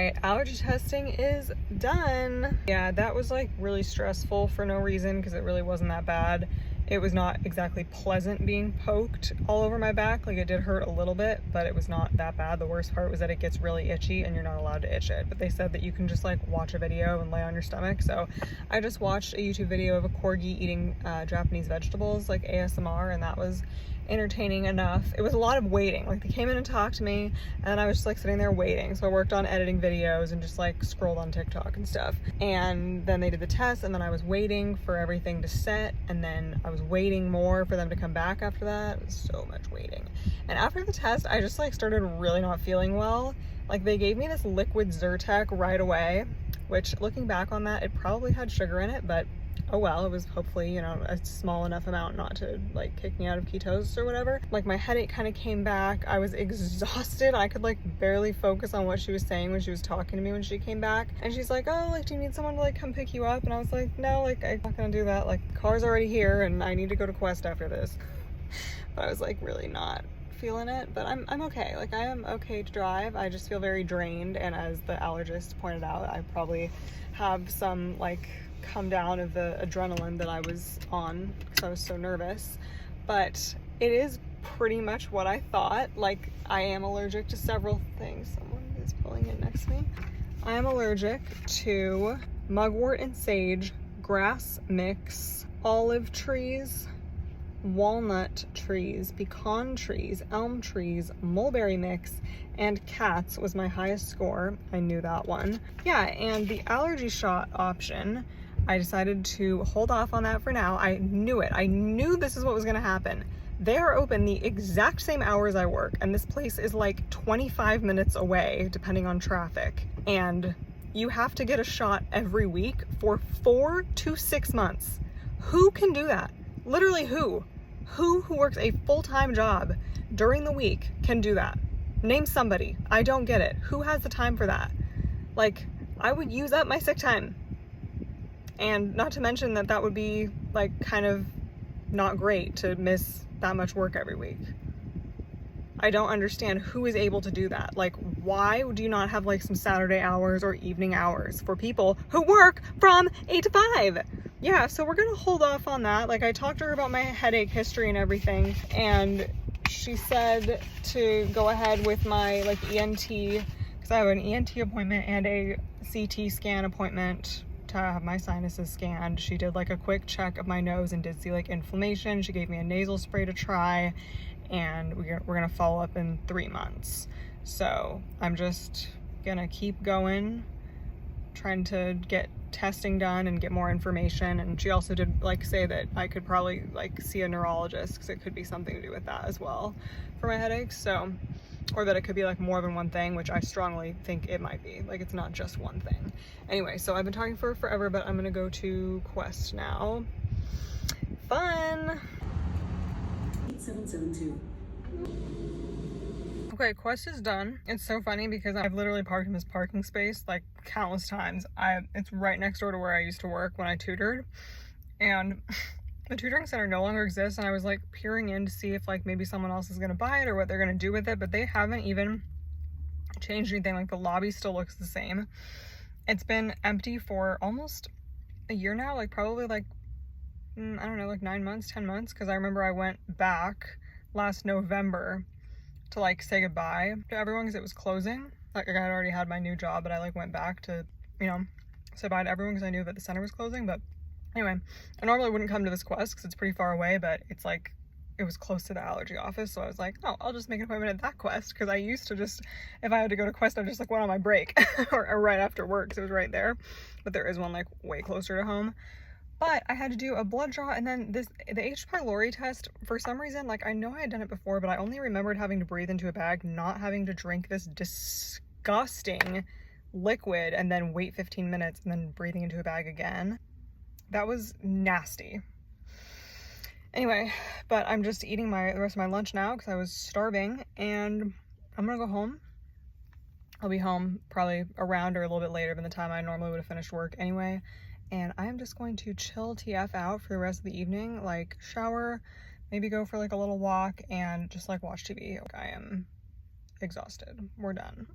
right, allergy testing is done. Yeah, that was like really stressful for no reason because it really wasn't that bad. It was not exactly pleasant being poked all over my back. Like, it did hurt a little bit, but it was not that bad. The worst part was that it gets really itchy and you're not allowed to itch it. But they said that you can just like watch a video and lay on your stomach. So I just watched a YouTube video of a corgi eating Japanese vegetables, like ASMR, and that was entertaining enough. It was a lot of waiting. Like, they came in and talked to me and I was just like sitting there waiting. So I worked on editing videos and just like scrolled on TikTok and stuff. And then they did the test and then I was waiting for everything to set, and then I was waiting more for them to come back after that. It was so much waiting. And after the test, I just like started really not feeling well. Like, they gave me this liquid Zyrtec right away, which looking back on that, it probably had sugar in it, but oh well, it was hopefully, you know, a small enough amount not to like kick me out of ketosis or whatever. Like, my headache kind of came back. I was exhausted. I could like barely focus on what she was saying when she was talking to me when she came back. And she's like, oh, like, do you need someone to like come pick you up? And I was like, no, like, I'm not gonna do that. Like, car's already here and I need to go to Quest after this. But I was like really not feeling it, but I'm okay. Like, I am okay to drive. I just feel very drained, and as the allergist pointed out, I probably have some like come down of the adrenaline that I was on because I was so nervous. But it is pretty much what I thought. Like, I am allergic to several things. Someone is pulling in next to me. I am allergic to mugwort and sage, grass mix, olive trees, walnut trees, pecan trees, elm trees, mulberry mix, and cats was my highest score. I knew that one. Yeah, and the allergy shot option, I decided to hold off on that for now. I knew it. I knew this is what was gonna happen. They are open the exact same hours I work, and this place is like 25 minutes away, depending on traffic. And you have to get a shot every week for 4 to 6 months. Who can do that? Literally who? Who works a full-time job during the week can do that? Name somebody. I don't get it. Who has the time for that? Like, I would use up my sick time. And not to mention that that would be like kind of not great to miss that much work every week. I don't understand who is able to do that. Like, why do you not have like some Saturday hours or evening hours for people who work from 8 to 5? Yeah, so we're gonna hold off on that. Like, I talked to her about my headache history and everything, and she said to go ahead with my like ENT, because I have an ENT appointment and a CT scan appointment to have my sinuses scanned. She did like a quick check of my nose and did see like inflammation. She gave me a nasal spray to try, and we're gonna follow up in 3 months. So I'm just gonna keep going, trying to get testing done and get more information. And she also did like say that I could probably like see a neurologist because it could be something to do with that as well for my headaches. So, or that it could be like more than one thing, which I strongly think it might be. Like, it's not just one thing. Anyway, so I've been talking for forever, but I'm gonna go to Quest now. Fun! 8772. Okay, Quest is done. It's so funny because I've literally parked in this parking space like countless times. It's right next door to where I used to work when I tutored, and the tutoring center no longer exists. And I was like peering in to see if like maybe someone else is gonna buy it or what they're gonna do with it, but they haven't even changed anything. Like, the lobby still looks the same. It's been empty for almost a year now, like probably like I don't know, like 9 months, 10 months, because I remember I went back last November to like say goodbye to everyone because it was closing. Like, I had already had my new job, but I like went back to, you know, say bye to everyone because I knew that the center was closing. But anyway, I normally wouldn't come to this Quest because it's pretty far away, but it's like, it was close to the allergy office. So I was like, oh, I'll just make an appointment at that Quest, because I used to just, if I had to go to Quest, I just like went on my break or right after work because it was right there. But there is one like way closer to home. But I had to do a blood draw, and then the H. pylori test, for some reason, like, I know I had done it before, but I only remembered having to breathe into a bag, not having to drink this disgusting liquid and then wait 15 minutes and then breathing into a bag again. That was nasty. Anyway, but I'm just eating the rest of my lunch now because I was starving, and I'm gonna go home. I'll be home probably around or a little bit later than the time I normally would have finished work anyway. And I am just going to chill TF out for the rest of the evening, like shower, maybe go for like a little walk, and just like watch TV. Like, I am exhausted. We're done.